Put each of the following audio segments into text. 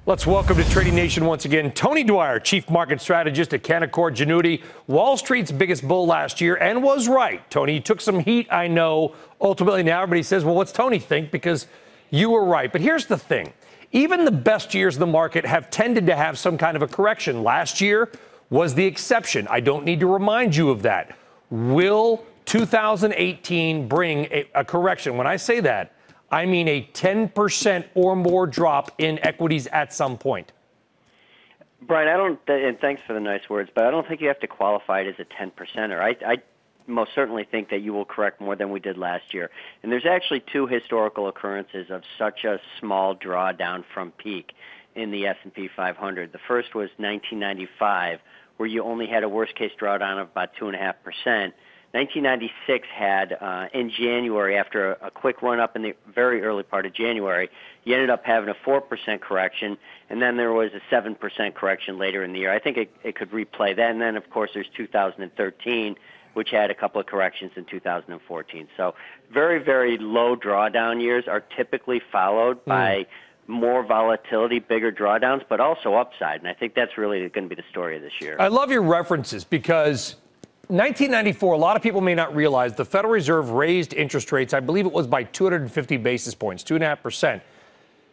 Let's welcome to Trading Nation once again, Tony Dwyer, Chief Market Strategist at Canaccord Genuity, Wall Street's biggest bull last year, and was right. Tony, you took some heat, I know. Ultimately, now everybody says, well, what's Tony think? Because you were right. But here's the thing. Even the best years of the market have tended to have some kind of a correction. Last year was the exception. I don't need to remind you of that. Will 2018 bring a correction? When I say that, I mean a 10% or more drop in equities at some point. Brian, and thanks for the nice words, but I don't think you have to qualify it as a 10%er. I most certainly think that you will correct more than we did last year. And there's actually two historical occurrences of such a small drawdown from peak in the S&P 500. The first was 1995, where you only had a worst-case drawdown of about 2.5%. 1996 had, in January, after a quick run-up in the very early part of January, you ended up having a 4% correction, and then there was a 7% correction later in the year. I think it could replay that. And then, of course, there's 2013, which had a couple of corrections in 2014. So very, very low drawdown years are typically followed by more volatility, bigger drawdowns, but also upside. And I think that's really going to be the story of this year. I love your references because 1994, a lot of people may not realize the Federal Reserve raised interest rates, I believe it was by 250 basis points, 2.5%.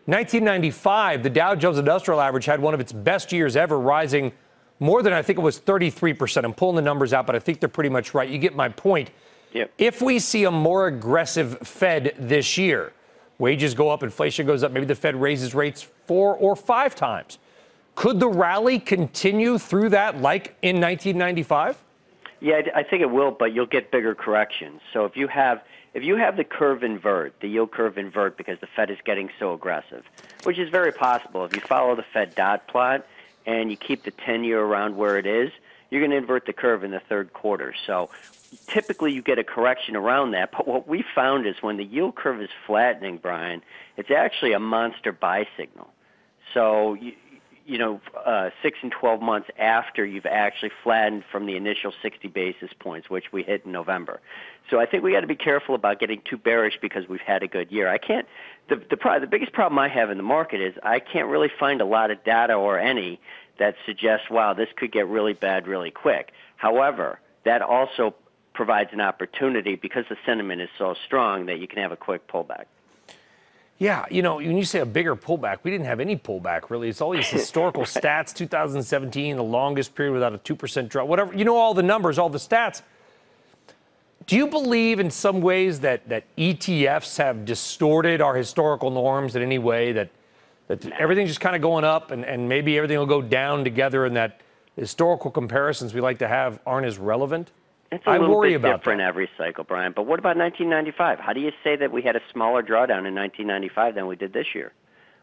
1995, the Dow Jones Industrial Average had one of its best years ever, rising more than, I think it was 33%. I'm pulling the numbers out, but I think they're pretty much right. You get my point. Yep. If we see a more aggressive Fed this year, wages go up, inflation goes up, maybe the Fed raises rates 4 or 5 times. Could the rally continue through that like in 1995? Yeah, I think it will, but you'll get bigger corrections. So if you have the curve invert, the yield curve invert because the Fed is getting so aggressive, which is very possible. If you follow the Fed dot plot and you keep the 10-year around where it is, you're going to invert the curve in the third quarter. So typically you get a correction around that. But what we found is when the yield curve is flattening, Brian, it's actually a monster buy signal. So 6 and 12 months after you've actually flattened from the initial 60 basis points, which we hit in November. So I think we got to be careful about getting too bearish because we've had a good year. The biggest problem I have in the market is I can't really find a lot of data or any that suggests, wow, this could get really bad really quick. However, that also provides an opportunity because the sentiment is so strong that you can have a quick pullback. Yeah, when you say a bigger pullback, we didn't have any pullback, really. It's all these historical stats, 2017, the longest period without a 2% drop, whatever. You know all the numbers, all the stats. Do you believe in some ways that ETFs have distorted our historical norms in any way, that everything's just kind of going up and maybe everything will go down together and that historical comparisons we like to have aren't as relevant? It's a little bit different every cycle, Brian. But what about 1995? How do you say that we had a smaller drawdown in 1995 than we did this year?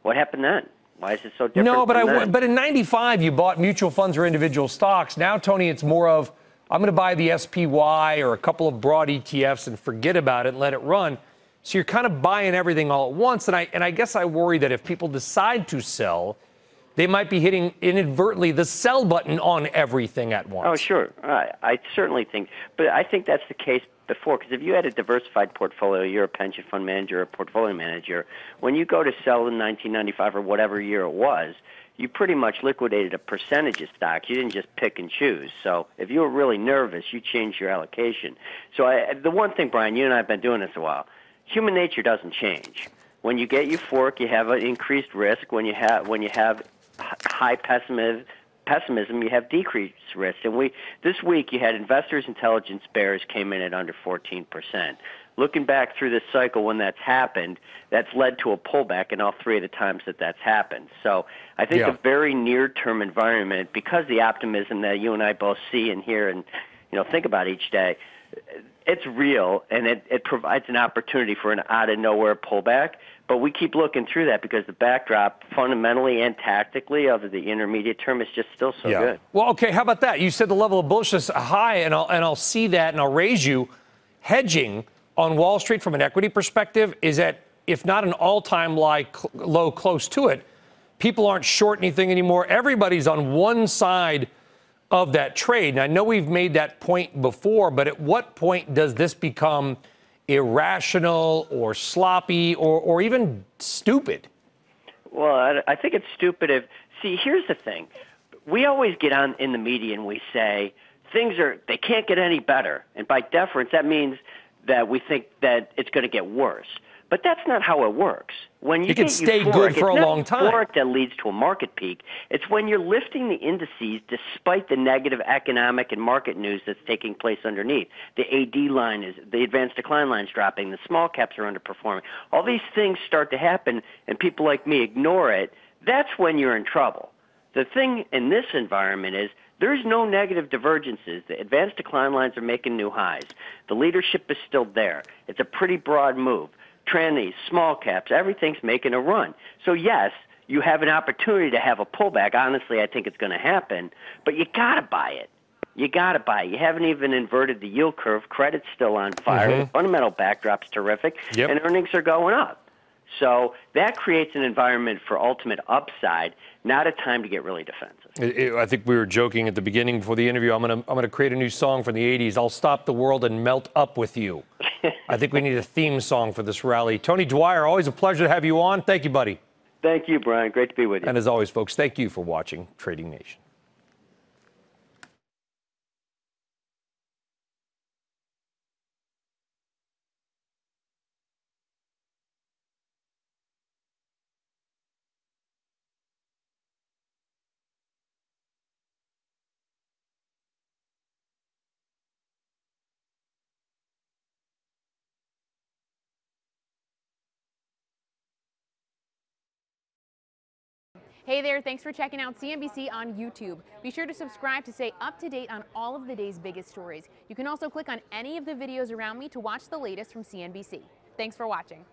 What happened then? Why is it so different? No, but in 95, you bought mutual funds or individual stocks. Now, Tony, it's more of, I'm going to buy the SPY or a couple of broad ETFs and forget about it and let it run. So you're kind of buying everything all at once. And I guess I worry that if people decide to sell, they might be hitting inadvertently the sell button on everything at once. Oh, sure. I certainly think. But I think that's the case before, because if you had a diversified portfolio, you're a pension fund manager or a portfolio manager, when you go to sell in 1995 or whatever year it was, you pretty much liquidated a percentage of stocks. You didn't just pick and choose. So if you were really nervous, you changed your allocation. So the one thing, Brian, you and I have been doing this a while, human nature doesn't change. When you get euphoric, you have an increased risk. When you have high pessimism, you have decreased risk. And this week you had investors' intelligence bears came in at under 14%. Looking back through this cycle when that's happened, that's led to a pullback in all three of the times that that's happened. So I think the very near-term environment, because the optimism that you and I both see and hear and think about each day, it's real, and it provides an opportunity for an out-of-nowhere pullback. But we keep looking through that because the backdrop fundamentally and tactically of the intermediate term is just still so good. Well, okay, how about that? You said the level of bullishness high, and I'll see that, and I'll raise you. Hedging on Wall Street from an equity perspective is at, if not an all-time low, close to it. People aren't short anything anymore. Everybody's on one side of that trade. And I know we've made that point before, but at what point does this become irrational or sloppy or even stupid? Well, I think it's stupid if, see, here's the thing. We always get on in the media and we say they can't get any better. And by deference, that means that we think that it's going to get worse. But that's not how it works. When you it can get stay euphoric, good for a it's long not time. euphoric that leads to a market peak. It's when you're lifting the indices despite the negative economic and market news that's taking place underneath. The AD line is, the advanced decline line is dropping. The small caps are underperforming. All these things start to happen, and people like me ignore it. That's when you're in trouble. The thing in this environment is there's no negative divergences. The advanced decline lines are making new highs. The leadership is still there. It's a pretty broad move. Trannies, small caps, everything's making a run. So yes, you have an opportunity to have a pullback. Honestly, I think it's going to happen, but you got to buy it. You got to buy it. You haven't even inverted the yield curve. Credit's still on fire. The fundamental backdrop's terrific, and earnings are going up. So that creates an environment for ultimate upside, not a time to get really defensive. I think we were joking at the beginning before the interview. I'm gonna create a new song from the 80s. I'll stop the world and melt up with you. I think we need a theme song for this rally. Tony Dwyer, always a pleasure to have you on. Thank you, buddy. Thank you, Brian. Great to be with you. And as always, folks, thank you for watching Trading Nation. Hey there, thanks for checking out CNBC on YouTube. Be sure to subscribe to stay up to date on all of the day's biggest stories. You can also click on any of the videos around me to watch the latest from CNBC. Thanks for watching.